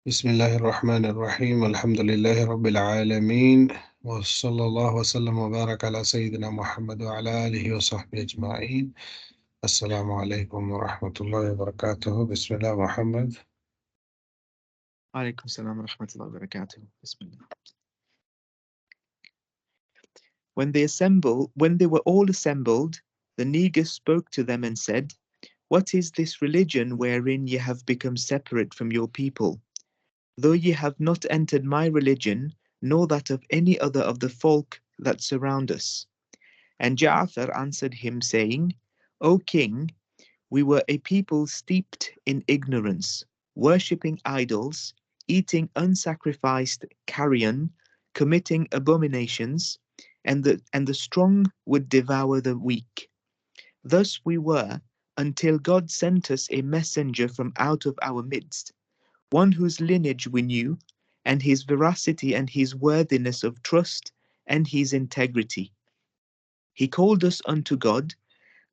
بسم الله الرحمن الرحيم الحمد لله رب العالمين وصلى الله وسلم وبارك على سيدنا محمد وعلى آله وصحبه أجمعين. السلام عليكم ورحمة الله وبركاته. بسم الله محمد. عليكم السلام ورحمة الله وبركاته. Bismillah. When they were all assembled, the Negus spoke to them and said, "What is this religion wherein ye have become separate from your people? Though ye have not entered my religion, nor that of any other of the folk that surround us." And Ja'far answered him, saying, "O king, we were a people steeped in ignorance, worshipping idols, eating unsacrificed carrion, committing abominations, and the strong would devour the weak. Thus we were, until God sent us a messenger from out of our midst, one whose lineage we knew, and his veracity and his worthiness of trust and his integrity. He called us unto God,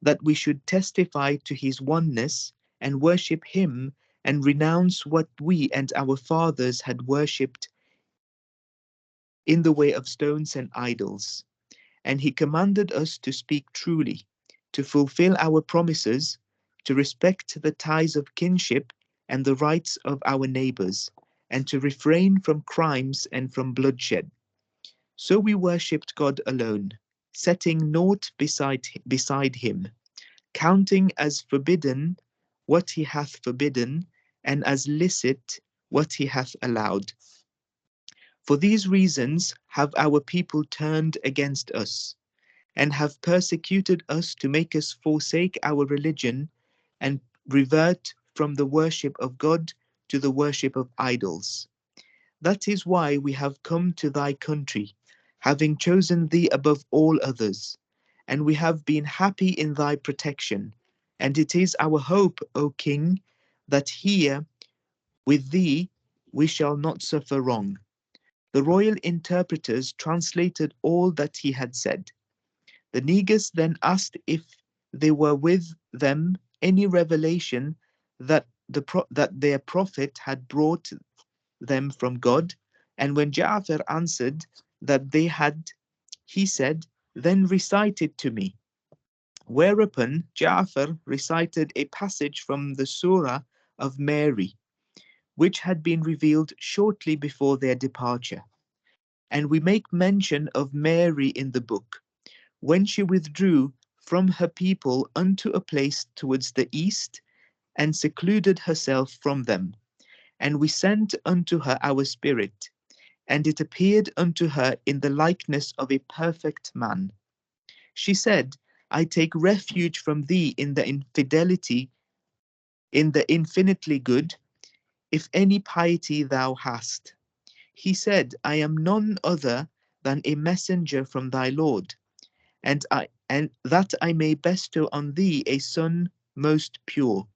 that we should testify to his oneness and worship him and renounce what we and our fathers had worshipped in the way of stones and idols. And he commanded us to speak truly, to fulfill our promises, to respect the ties of kinship and the rights of our neighbors, and to refrain from crimes and from bloodshed. So we worshipped God alone, setting naught beside him, counting as forbidden what he hath forbidden, and as licit what he hath allowed. For these reasons have our people turned against us, and have persecuted us to make us forsake our religion and revert from the worship of God to the worship of idols. That is why we have come to thy country, having chosen thee above all others, and we have been happy in thy protection. And it is our hope, O King, that here with thee we shall not suffer wrong." The royal interpreters translated all that he had said. The Negus then asked if there were with them any revelation that that their prophet had brought them from God, and when Ja'far answered that they had, he said, "Then recite it to me." Whereupon Ja'far recited a passage from the Surah of Mary, which had been revealed shortly before their departure. And we make mention of Mary in the book, when she withdrew from her people unto a place towards the east, and secluded herself from them. And we sent unto her our spirit, and it appeared unto her in the likeness of a perfect man. She said, "I take refuge from thee in the infidelity, in the infinitely good, if any piety thou hast." He said, "I am none other than a messenger from thy Lord, and that I may bestow on thee a son most pure."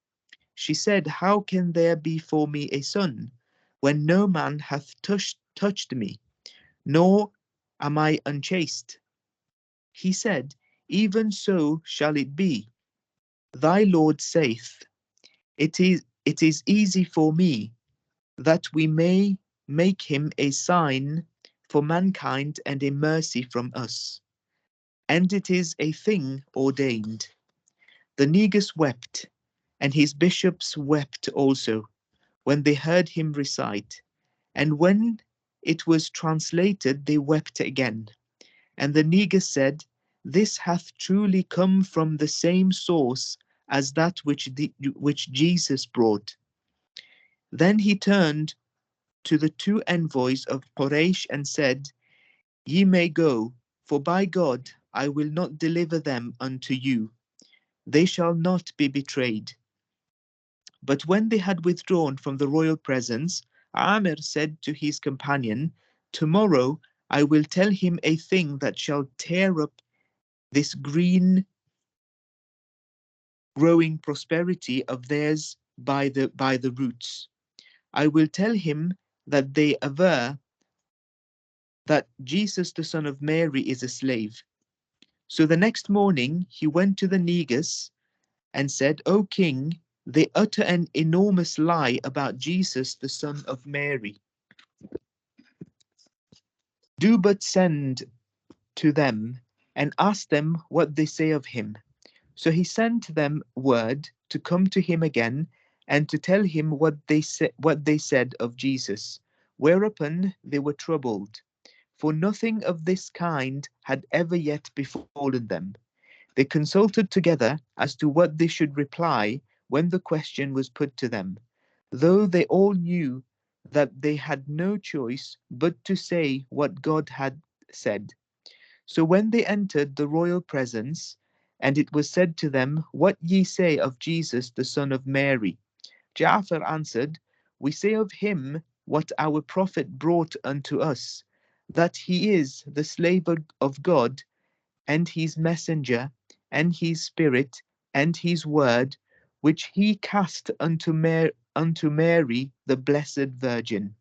She said, "How can there be for me a son, when no man hath touched me, nor am I unchaste?" He said, "Even so shall it be. Thy Lord saith, it is easy for me, that we may make him a sign for mankind and a mercy from us. And it is a thing ordained." The Negus wept, and his bishops wept also, when they heard him recite. And when it was translated, they wept again. And the Negus said, "This hath truly come from the same source as that which Jesus brought." Then he turned to the two envoys of Quraysh and said, "Ye may go, for by God I will not deliver them unto you. They shall not be betrayed." But when they had withdrawn from the royal presence, Amir said to his companion, "Tomorrow I will tell him a thing that shall tear up this green growing prosperity of theirs by the roots. I will tell him that they aver that Jesus the son of Mary is a slave." So the next morning he went to the Negus and said, "O king, They utter an enormous lie about Jesus, the son of Mary. Do but send to them and ask them what they say of him. So he sent them word to come to him again and to tell him what they said of Jesus. Whereupon they were troubled, for nothing of this kind had ever yet befallen them. They consulted together as to what they should reply when the question was put to them, though they all knew that they had no choice but to say what God had said. So when they entered the royal presence, and it was said to them, What ye say of Jesus, the son of Mary? Ja'far answered, We say of him what our prophet brought unto us, that he is the slave of God, and his messenger, and his spirit, and his word, which he cast unto Mary, the blessed Virgin.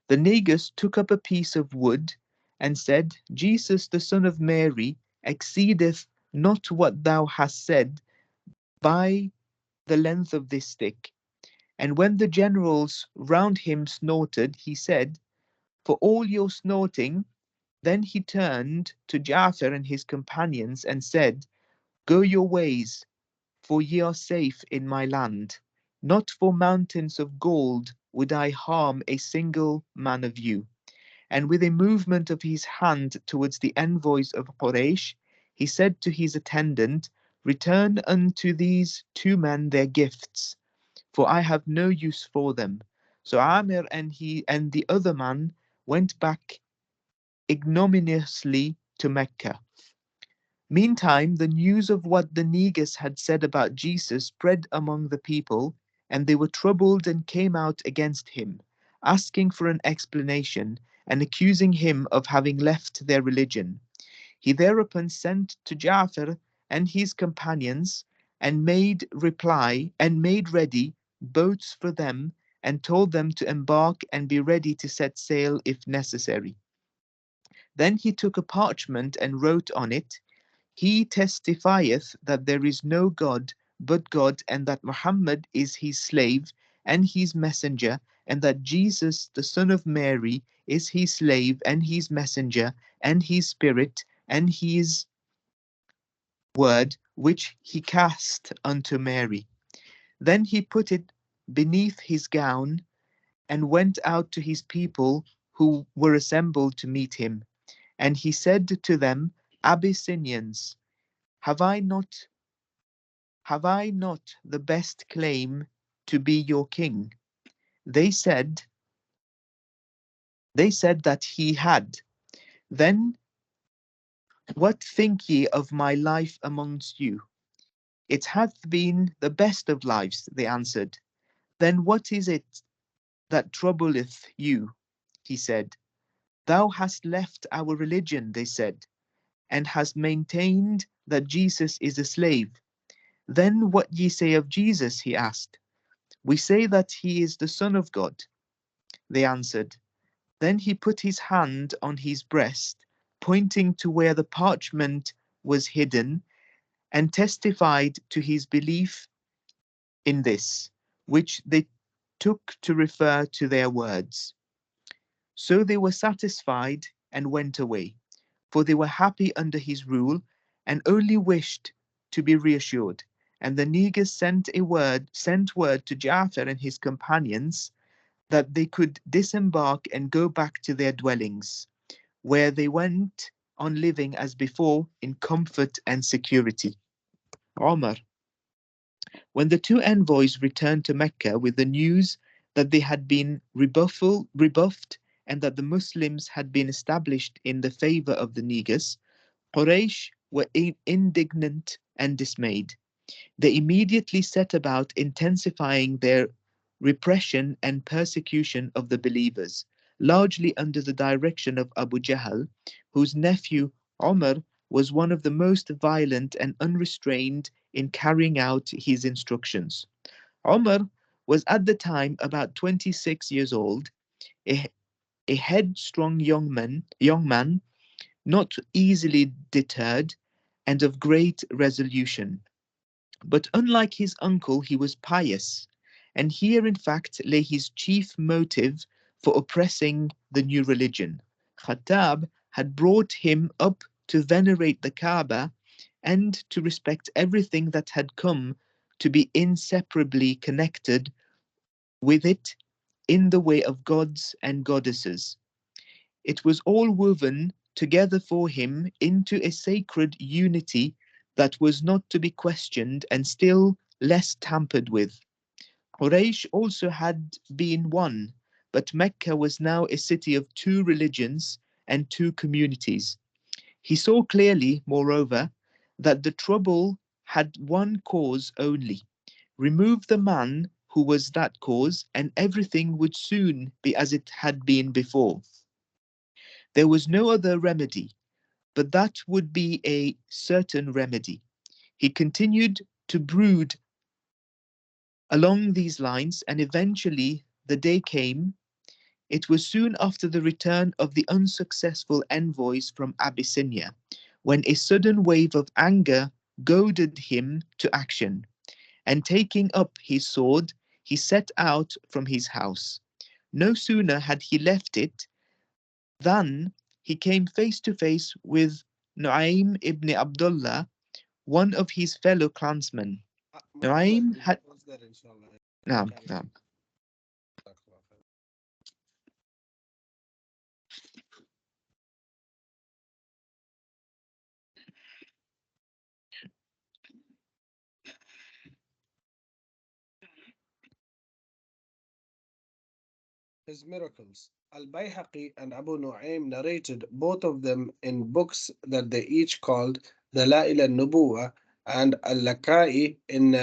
The negus took up a piece of wood and said, Jesus, the son of Mary, exceedeth not what thou hast said by the length of this stick. And when the generals round him snorted, he said, For all your snorting, then he turned to Ja'far and his companions and said, Go your ways, for ye are safe in my land. Not for mountains of gold would I harm a single man of you. And with a movement of his hand towards the envoys of Quraysh, he said to his attendant, Return unto these two men their gifts, for I have no use for them. So Amir and the other man went back ignominiously to Mecca. Meantime, the news of what the negus had said about Jesus spread among the people, and they were troubled and came out against him, asking for an explanation and accusing him of having left their religion. He thereupon sent to Ja'far and his companions and made ready boats for them and told them to embark and be ready to set sail if necessary. Then he took a parchment and wrote on it, He testifieth that there is no God but God, and that Muhammad is his slave and his messenger, and that Jesus, the son of Mary, is his slave and his messenger, and his spirit and his word, which he cast unto Mary. Then he put it beneath his gown and went out to his people who were assembled to meet him. And he said to them, Abyssinians, have I not have I not the best claim to be your king? They said that he had. Then what think ye of my life amongst you? It hath been the best of lives, they answered. Then what is it that troubleth you? He said. Thou hast left our religion, they said, and hast maintained that Jesus is a slave. Then what ye say of Jesus? He asked. We say that he is the Son of God, they answered. Then he put his hand on his breast, pointing to where the parchment was hidden, and testified to his belief in this, which they took to refer to their words. So they were satisfied and went away, for they were happy under his rule and only wished to be reassured. And the negus sent word to Ja'far and his companions that they could disembark and go back to their dwellings, where they went on living as before in comfort and security. Omar, when the two envoys returned to Mecca with the news that they had been rebuffed and that the Muslims had been established in the favor of the negus, Quraysh were indignant and dismayed. They immediately set about intensifying their repression and persecution of the believers, largely under the direction of Abu Jahl, whose nephew Omar was one of the most violent and unrestrained in carrying out his instructions. Omar was at the time about 26 years old, a, a headstrong young man, not easily deterred, and of great resolution. But unlike his uncle, he was pious, and here in fact lay his chief motive for oppressing the new religion. Khattab had brought him up to venerate the Kaaba and to respect everything that had come to be inseparably connected with it in the way of gods and goddesses. It was all woven together for him into a sacred unity that was not to be questioned and still less tampered with. Quraysh also had been one, but Mecca was now a city of two religions and two communities. He saw clearly, moreover, that the trouble had one cause only. Remove the man who was that cause, and everything would soon be as it had been before. There was no other remedy, but that would be a certain remedy. He continued to brood along these lines, and eventually the day came. It was soon after the return of the unsuccessful envoys from Abyssinia, when a sudden wave of anger goaded him to action, and taking up his sword, he set out from his house. No sooner had he left it than he came face to face with Nu'aym ibn Abdullah, one of his fellow clansmen. Muhammad, Nu'aym we can had. pause there, inshallah. No, Carry on. no. His miracles. Al-Bayhaqi and Abu Nu'aym narrated both of them in books that they each called Dalail al-Nubuwah, and Al-Lakai in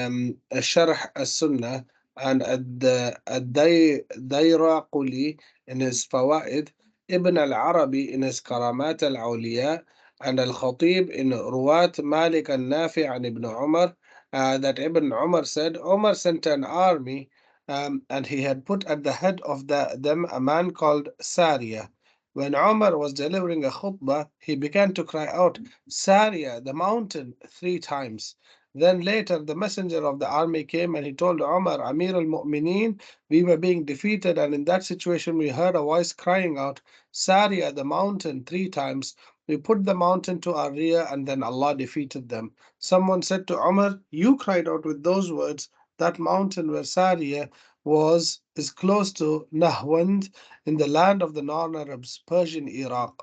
Sharh al-Sunnah, and Ad-Dayraquli in his Fawaid, Ibn al-Arabi in his Karamat al-Awliya, and Al-Khatib in Ruwat Malik al-Nafi and Ibn Umar, that Ibn Umar said, Umar sent an army, and he had put at the head of them a man called Sariya. When Umar was delivering a khutbah, he began to cry out, Sariya, the mountain, 3 times. Then later, the messenger of the army came and he told Umar, Amir al Mu'mineen, we were being defeated, and in that situation, we heard a voice crying out, Sariya, the mountain, 3 times. We put the mountain to our rear, and then Allah defeated them. Someone said to Umar, You cried out with those words. That mountain where Sariya was is close to Nahwand in the land of the non-Arabs, Persian Iraq.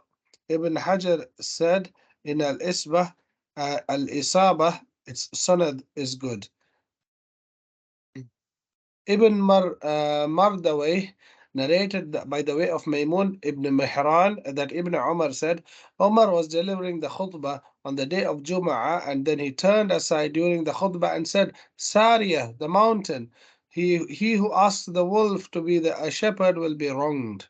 Ibn Hajar said in Al-Isbah, Al-Isabah, its sanad is good. Ibn Mardawayh narrated by the way of Maymun ibn Mihran that Ibn Umar said, Umar was delivering the khutbah on the day of Jum'ah, and then he turned aside during the khutbah and said, Sariya, the mountain, he who asks the wolf to be a shepherd will be wronged.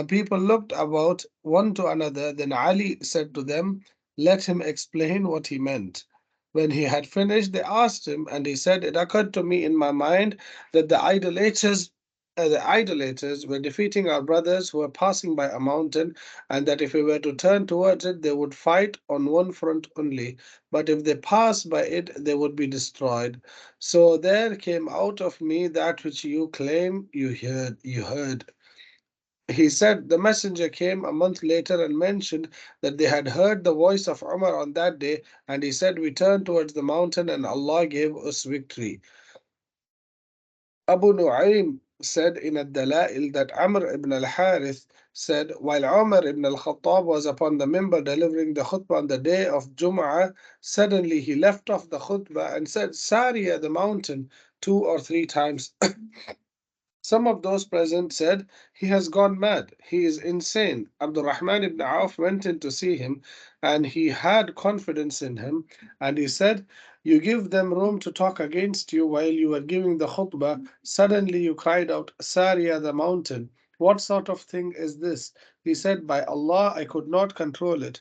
People looked about one to another. Then Ali said to them, Let him explain what he meant. When he had finished, they asked him, and he said, It occurred to me in my mind that the idolaters were defeating our brothers who were passing by a mountain, and that if we were to turn towards it, they would fight on one front only. But if they passed by it, they would be destroyed. So there came out of me that which you claim you heard. He said the messenger came a month later and mentioned that they had heard the voice of Umar on that day, and he said, We turned towards the mountain and Allah gave us victory. Abu Nu'aym said in Ad-Dalail that Amr ibn al-Harith said, While Umar ibn al-Khattab was upon the minbar delivering the khutbah on the day of Jum'ah, suddenly he left off the khutbah and said, Sariya, the mountain, 2 or 3 times. Some of those present said, He has gone mad. He is insane. Abdurrahman ibn Auf went in to see him, and he had confidence in him. And he said, You give them room to talk against you while you were giving the khutbah. Suddenly you cried out, Sariya, the mountain. What sort of thing is this? He said, By Allah, I could not control it.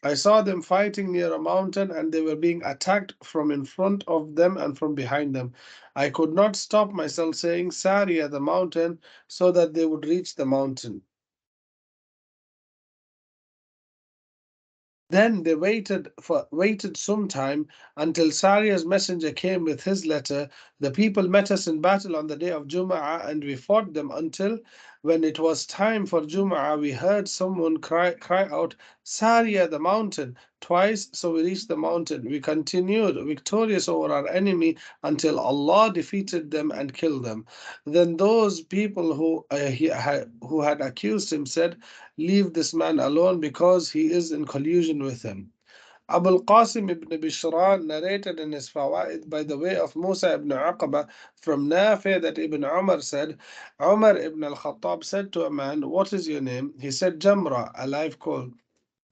I saw them fighting near a mountain, and they were being attacked from in front of them and from behind them. I could not stop myself saying Sariya, the mountain, so that they would reach the mountain. Then they waited some time until Saria's messenger came with his letter. The people met us in battle on the day of Jum'ah, and we fought them until when it was time for Jum'ah, we heard someone cry out, Saria the mountain, twice, so we reached the mountain. We continued victorious over our enemy until Allah defeated them and killed them. Then those people who had accused him said, leave this man alone because he is in collusion with him. Abu al-Qasim ibn Bishran narrated in his Fawaid by the way of Musa ibn Aqaba from Nafi that Ibn Umar said, Umar ibn al-Khattab said to a man, what is your name? He said, Jamra, a live coal.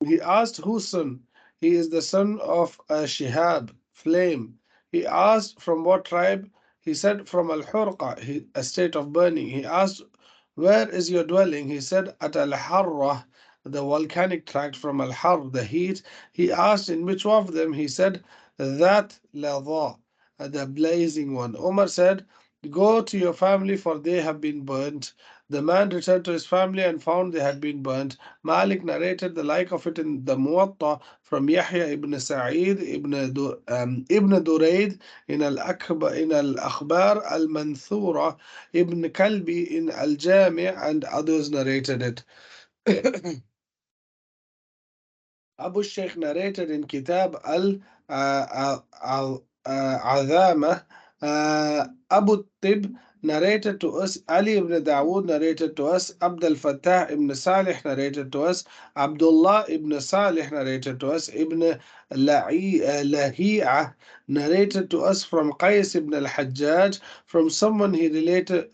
He asked whose son? He is the son of a Shihab, flame. He asked from what tribe? He said from Al Hurqa, a state of burning. He asked, where is your dwelling? He said, at Al Harrah, the volcanic tract from Al Har, the heat. He asked, in which of them? He said, that Ladha, the blazing one. Umar said, go to your family, for they have been burnt. The man returned to his family and found they had been burnt. Malik narrated the like of it in the Muwatta from Yahya ibn Sa'id ibn Durayd in Al Akhbar Al Manthura, Ibn Kalbi in Al Jami', and others narrated it. Abu Sheikh narrated in Kitab al-Azama. Abu Tib narrated to us. Ali ibn Dawood narrated to us. Abdul Fattah ibn Salih narrated to us. Abdullah ibn Salih narrated to us. Ibn Lahi'ah narrated to us from Qais ibn al-Hajjaj from someone he related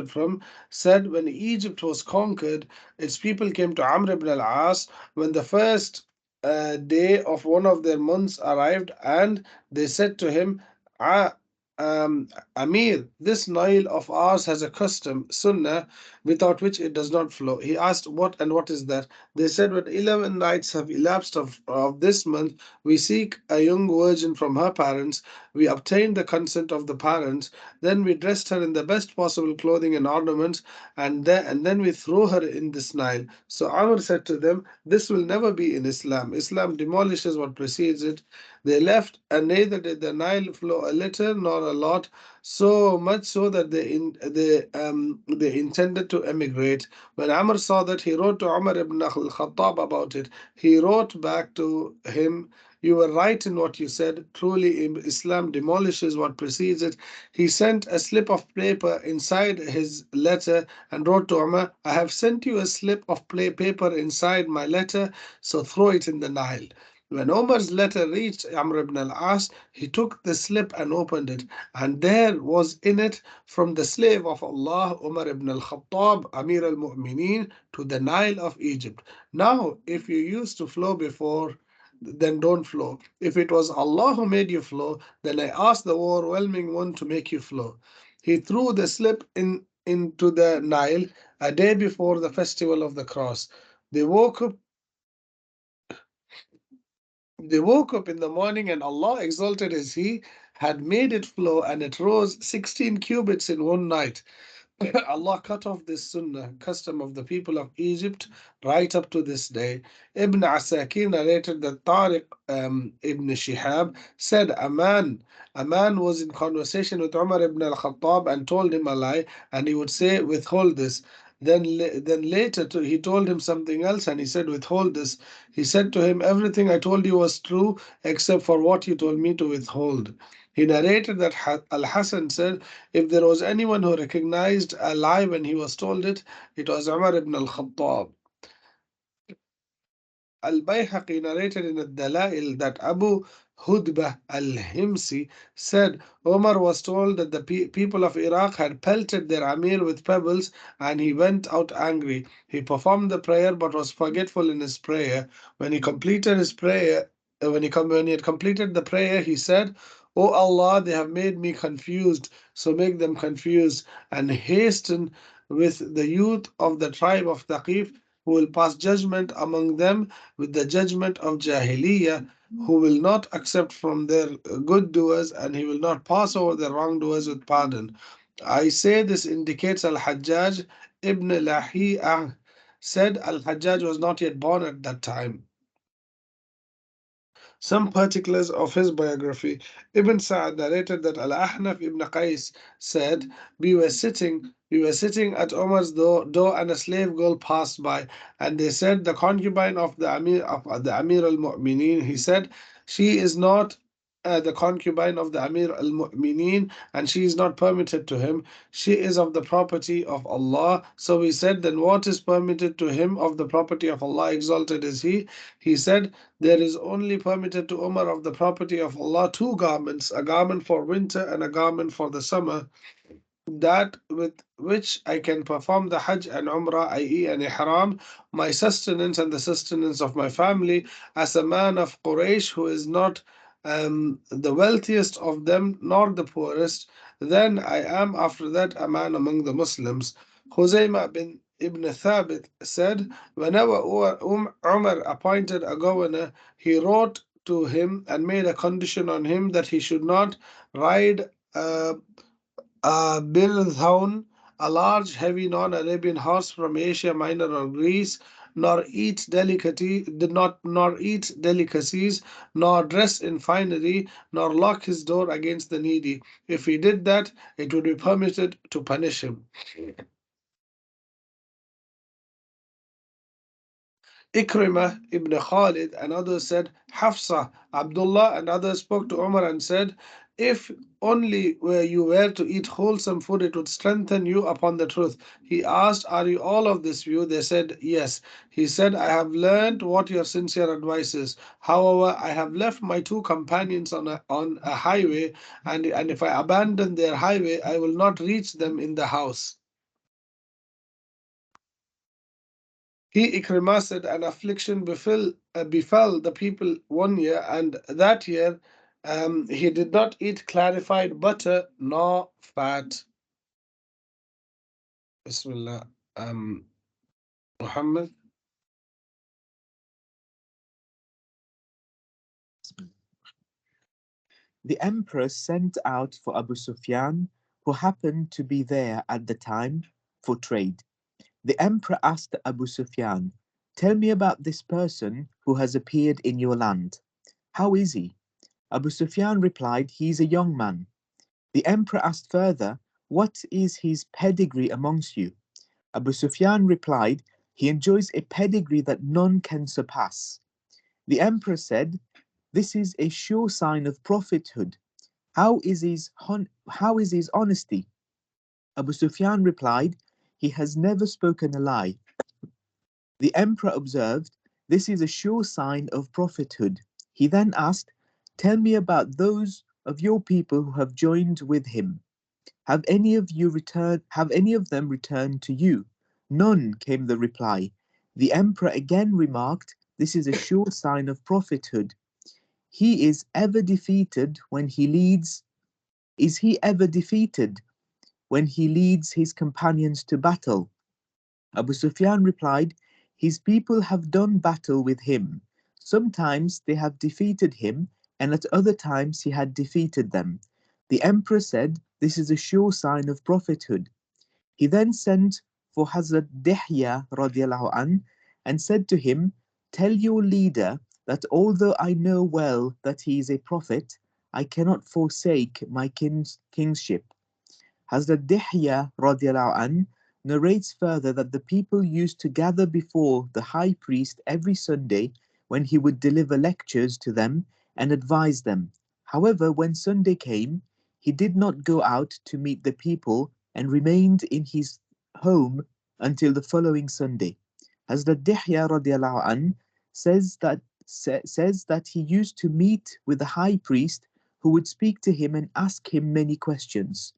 from, said when Egypt was conquered, its people came to Amr ibn al-As when the first day of one of their months arrived, and they said to him, "Ah, Amir, this Nile of ours has a custom, sunnah, without which it does not flow." He asked, what is that? They said, when 11 nights have elapsed of this month, we seek a young virgin from her parents, we obtain the consent of the parents, then we dressed her in the best possible clothing and ornaments, and then we throw her in this Nile. So Amr said to them, this will never be in Islam. Islam demolishes what precedes it. They left, and neither did the Nile flow a little nor a lot, so much so that they intended to emigrate. When Amr saw that, he wrote to Umar ibn al-Khattab about it. He wrote back to him, you were right in what you said. Truly, Islam demolishes what precedes it. He sent a slip of paper inside his letter and wrote to Umar, I have sent you a slip of paper inside my letter, so throw it in the Nile. When Omar's letter reached Amr ibn al-As, he took the slip and opened it, and there was in it, from the slave of Allah, Umar ibn al-Khattab, Amir al-Mu'mineen, to the Nile of Egypt. Now, if you used to flow before, then don't flow. If it was Allah who made you flow, then I ask the overwhelming one to make you flow. He threw the slip into the Nile a day before the festival of the cross. They woke up They woke up in the morning, and Allah, exalted is He, had made it flow, and it rose 16 cubits in one night. Allah cut off this sunnah, custom of the people of Egypt, right up to this day. Ibn Asakir narrated that Tariq ibn Shihab said, a man was in conversation with Umar ibn al-Khattab and told him a lie, and he would say, withhold this. Then later he told him something else, and he said, withhold this. He said to him, everything I told you was true except for what you told me to withhold. He narrated that Al-Hasan said, if there was anyone who recognized a lie when he was told it, it was Umar ibn al-Khattab. Al-Bayhaqi narrated in Al-Dalail that Abu Hudbah al-Himsi said Omar was told that the people of Iraq had pelted their Amir with pebbles, and he went out angry. He performed the prayer but was forgetful in his prayer. When he completed his prayer, when he had completed the prayer, he said, O Allah, they have made me confused, so make them confused, and hasten with the youth of the tribe of Thaqif, who will pass judgment among them with the judgment of Jahiliyyah, who will not accept from their good doers, and he will not pass over their wrongdoers with pardon. I say this indicates Al-Hajjaj ibn Lahiyah said Al-Hajjaj was not yet born at that time. Some particulars of his biography. Ibn Sa'ad narrated that Al-Ahnaf ibn Qais said, we were sitting at Umar's door and a slave girl passed by, and they said, the concubine of the Amir al-Mu'mineen. He said, she is not the concubine of the Amir al-Mu'mineen, and she is not permitted to him. She is of the property of Allah. So we said, then what is permitted to him of the property of Allah? Exalted is He. He said, there is only permitted to Umar of the property of Allah two garments, a garment for winter and a garment for the summer, that with which I can perform the Hajj and Umrah, i.e., an Ihram, my sustenance and the sustenance of my family, as a man of Quraysh who is not the wealthiest of them nor the poorest. Then I am after that a man among the Muslims. Khuzaymah bin Ibn Thabit said, whenever Umar appointed a governor, he wrote to him and made a condition on him that he should not ride Bilthown, a large, heavy non-Arabian horse from Asia Minor or Greece, nor eat delicacies, nor dress in finery, nor lock his door against the needy. If he did that, it would be permitted to punish him. Ikrimah ibn Khalid and others said, Hafsa, Abdullah and others spoke to Umar and said, if only where you were to eat wholesome food, it would strengthen you upon the truth. He asked, are you all of this view? They said, yes. He said, I have learned what your sincere advice is. However, I have left my two companions on a highway, and if I abandon their highway, I will not reach them in the house. He, Ikrimah, said, an affliction befell the people one year, and that year he did not eat clarified butter nor fat. Bismillah. Muhammad. The emperor sent out for Abu Sufyan, who happened to be there at the time, for trade. The emperor asked Abu Sufyan, tell me about this person who has appeared in your land. How is he? Abu Sufyan replied, he is a young man. The emperor asked further, what is his pedigree amongst you? Abu Sufyan replied, he enjoys a pedigree that none can surpass. The emperor said, this is a sure sign of prophethood. How is his honesty? Abu Sufyan replied, he has never spoken a lie. The emperor observed, this is a sure sign of prophethood. He then asked, tell me about those of your people who have joined with him. Have any of them returned to you? None, came the reply. The emperor again remarked, this is a sure sign of prophethood. He is ever defeated when he leads. Is he ever defeated when he leads his companions to battle? Abu Sufyan replied, his people have done battle with him. Sometimes they have defeated him, and at other times he had defeated them. The emperor said, this is a sure sign of prophethood. He then sent for Hazrat Dihya radiallahu an, and said to him, tell your leader that although I know well that he is a prophet, I cannot forsake my kingship. Hazrat Dihya radiallahu an narrates further that the people used to gather before the high priest every Sunday when he would deliver lectures to them and advise them. However, when Sunday came, he did not go out to meet the people and remained in his home until the following Sunday. Hazrat Dihya radiallahu an says that he used to meet with the high priest who would speak to him and ask him many questions.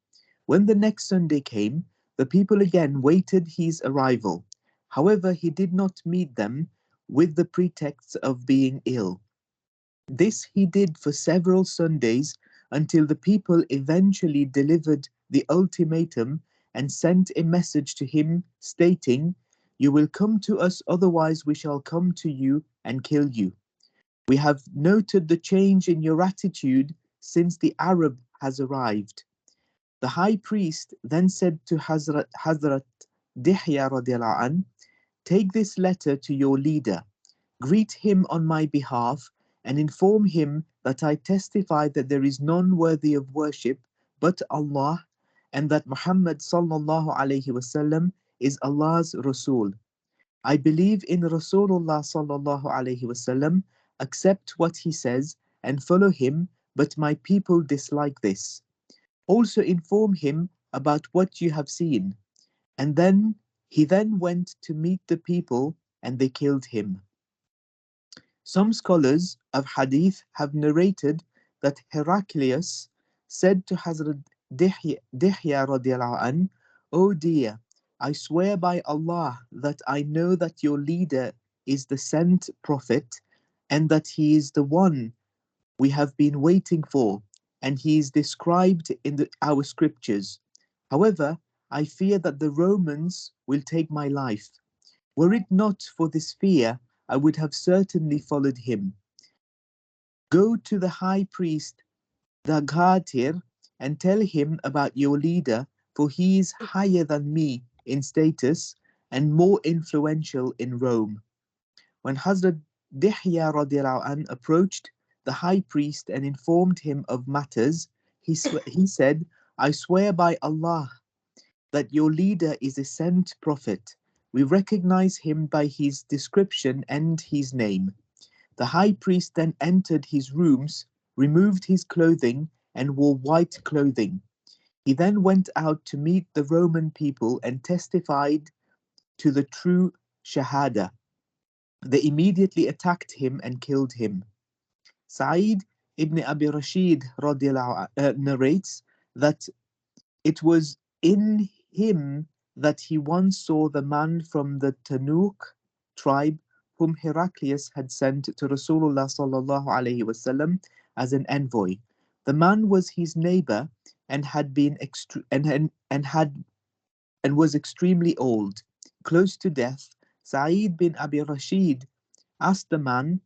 When the next Sunday came, the people again waited his arrival. However, he did not meet them with the pretext of being ill. This he did for several Sundays until the people eventually delivered the ultimatum and sent a message to him stating, you will come to us, otherwise we shall come to you and kill you. We have noted the change in your attitude since the Arab has arrived. The high priest then said to Hazrat Dihya radiallahu an, take this letter to your leader, greet him on my behalf, and inform him that I testify that there is none worthy of worship but Allah, and that Muhammad sallallahu alaihi wasallam is Allah's Rasul. I believe in Rasulullah sallallahu alaihi wasallam, accept what he says and follow him, but my people dislike this. Also inform him about what you have seen. And then he then went to meet the people and they killed him. Some scholars of hadith have narrated that Heraclius said to Hazrat Dihya radiallahu an, "Oh dear, I swear by Allah that I know that your leader is the sent prophet and that he is the one we have been waiting for, and he is described in our scriptures. However, I fear that the Romans will take my life. Were it not for this fear, I would have certainly followed him. Go to the high priest Daghatir and tell him about your leader, for he is higher than me in status and more influential in Rome." When Hazrat Dihya radiallahu anh approached the high priest and informed him of matters, he said, "I swear by Allah that your leader is a sent prophet. We recognize him by his description and his name." The high priest then entered his rooms, removed his clothing, and wore white clothing. He then went out to meet the Roman people and testified to the true Shahada. They immediately attacked him and killed him. Sa'id ibn Abi Rashid narrates that it was in him that he once saw the man from the Tanuk tribe whom Heraclius had sent to Rasulullah sallallahu alaihi wasallam as an envoy. The man was his neighbor and had been and was extremely old, close to death. Sa'id bin Abi Rashid asked the man,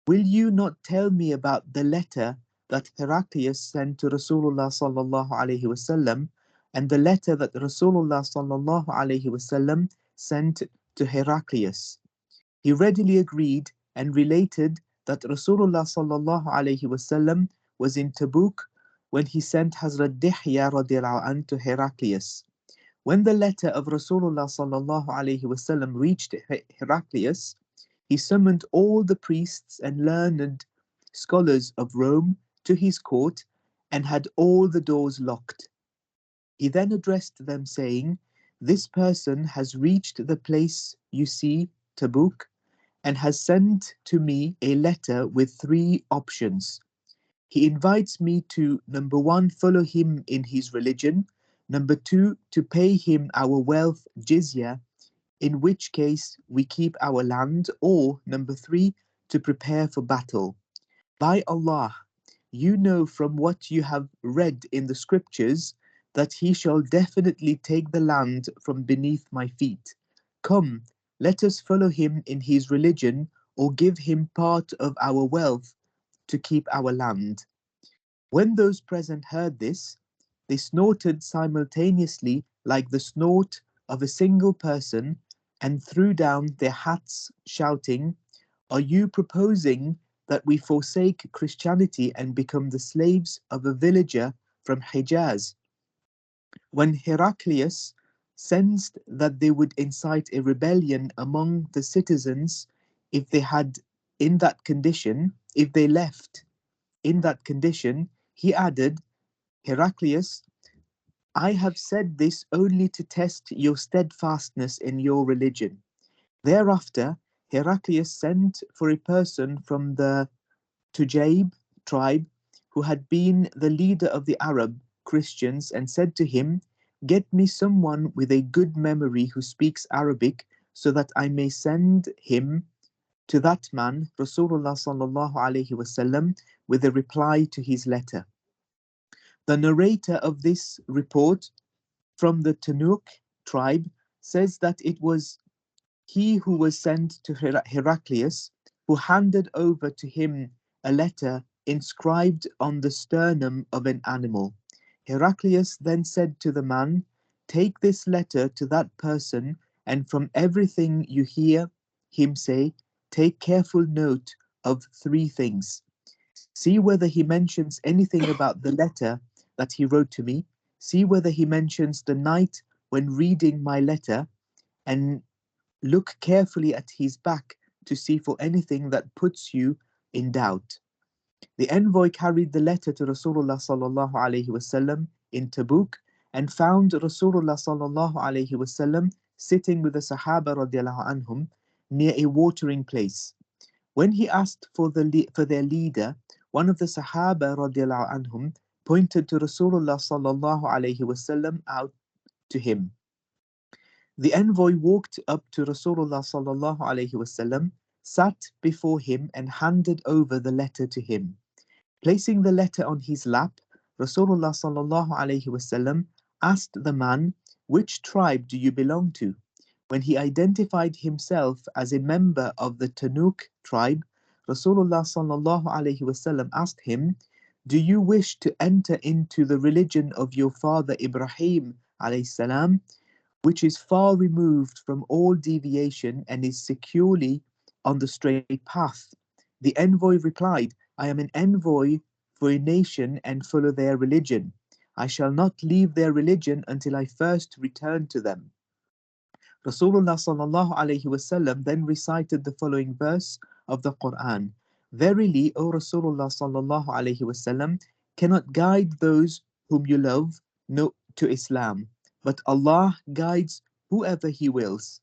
"Will you not tell me about the letter that Heraclius sent to Rasulullah sallallahu alaihi wasallam and the letter that Rasulullah sallallahu alaihi wasallam sent to Heraclius?" He readily agreed and related that Rasulullah sallallahu alaihi wasallam was in Tabuk when he sent Hazrat Dihya radiallahu anh to Heraclius. When the letter of Rasulullah sallallahu alaihi wasallam reached Heraclius, he summoned all the priests and learned scholars of Rome to his court and had all the doors locked. He then addressed them saying, "This person has reached the place you see, Tabuk, and has sent to me a letter with 3 options. He invites me to, number 1, follow him in his religion, number 2, to pay him our wealth jizya, in which case we keep our land, or number 3, to prepare for battle. By Allah, you know from what you have read in the scriptures that he shall definitely take the land from beneath my feet. Come, let us follow him in his religion, or give him part of our wealth to keep our land." When those present heard this, they snorted simultaneously like the snort of a single person and threw down their hats, shouting, "Are you proposing that we forsake Christianity and become the slaves of a villager from Hijaz?" When Heraclius sensed that they would incite a rebellion among the citizens if they had in that condition, if they left in that condition, he added, "Heraclius, I have said this only to test your steadfastness in your religion." Thereafter, Heraclius sent for a person from the Tujaib tribe who had been the leader of the Arab Christians and said to him, "Get me someone with a good memory who speaks Arabic so that I may send him to that man, Rasulullah sallallahu alaihi wasallam, with a reply to his letter." The narrator of this report from the Tanuk tribe says that it was he who was sent to Heraclius who handed over to him a letter inscribed on the sternum of an animal. Heraclius then said to the man, "Take this letter to that person, and from everything you hear him say, take careful note of three things. See whether he mentions anything about the letter that he wrote to me. See whether he mentions the night when reading my letter, and look carefully at his back to see for anything that puts you in doubt. The envoy carried the letter to Rasulullah sallallahu alaihi wasallam in Tabuk and found Rasulullah sallallahu alaihi wasallam sitting with the Sahaba radiallahu anhum near a watering place. When he asked for their leader, one of the Sahaba radiallahu anhum pointed to Rasulullah sallallahu alaihi wasallam out to him. The envoy walked up to Rasulullah sallallahu alaihi wasallam, sat before him and handed over the letter to him. Placing the letter on his lap, Rasulullah sallallahu alaihi wasallam asked the man, "Which tribe do you belong to?" When he identified himself as a member of the Tanuk tribe, Rasulullah sallallahu alaihi wasallam asked him, "Do you wish to enter into the religion of your father Ibrahim alayhi salam, which is far removed from all deviation and is securely on the straight path?" The envoy replied, "I am an envoy for a nation and follow their religion. I shall not leave their religion until I first return to them." Rasulullah sallallahu alaihi wasallam then recited the following verse of the Quran. "Verily, O Rasulullah sallallahu alaihi wasallam cannot guide those whom you love to Islam, but Allah guides whoever He wills.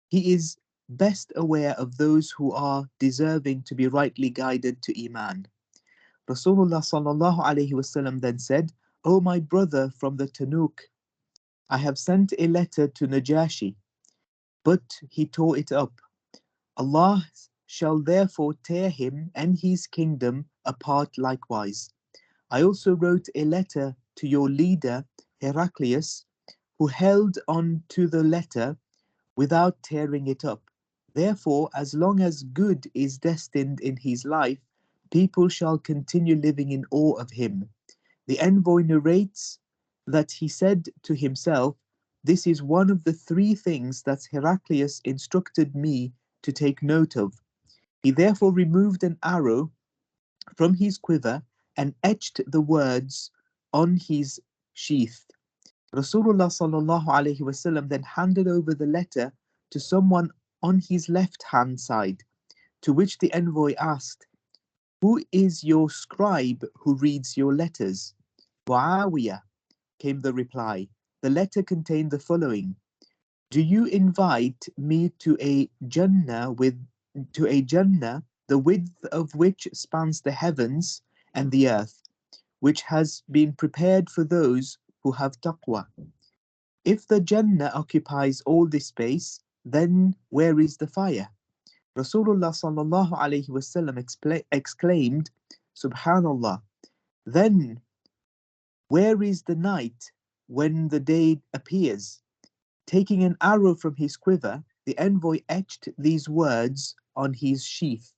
He is best aware of those who are deserving to be rightly guided to Iman." Rasulullah sallallahu alaihi wasallam then said, "O my brother from the Tanuk, I have sent a letter to Najashi, but he tore it up. Allah shall therefore tear him and his kingdom apart likewise. I also wrote a letter to your leader Heraclius, who held on to the letter without tearing it up. Therefore, as long as good is destined in his life, people shall continue living in awe of him." The envoy narrates that he said to himself, "This is one of the three things that Heraclius instructed me to take note of." He therefore removed an arrow from his quiver and etched the words on his sheath. Rasulullah sallallahu alaihi wasallam then handed over the letter to someone on his left hand side, to which the envoy asked, "Who is your scribe who reads your letters?" "Muawiyah," came the reply. The letter contained the following: "Do you invite me to a Jannah the width of which spans the heavens and the earth, which has been prepared for those who have taqwa? If the Jannah occupies all this space, then where is the fire?" Rasulullah sallallahu alaihi wasallam exclaimed, "Subhanallah. Then where is the night when the day appears?" Taking an arrow from his quiver, the envoy etched these words on his sheath.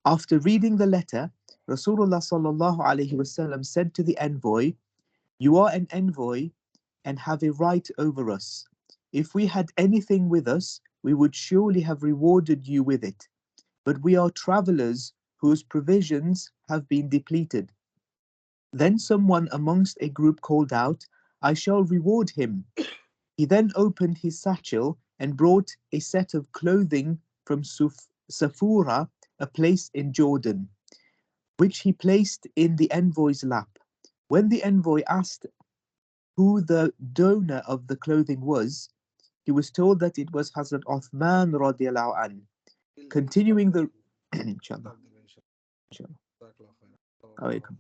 After reading the letter, Rasulullah sallallahu alaihi wasallam said to the envoy, "You are an envoy and have a right over us. If we had anything with us, we would surely have rewarded you with it. But we are travelers whose provisions have been depleted." Then someone amongst a group called out, "I shall reward him." He then opened his satchel and brought a set of clothing from Safura, a place in Jordan, which he placed in the envoy's lap. When the envoy asked who the donor of the clothing was, he was told that it was Hazrat Uthman radiallahu an. Continuing the inshallah. Inshallah.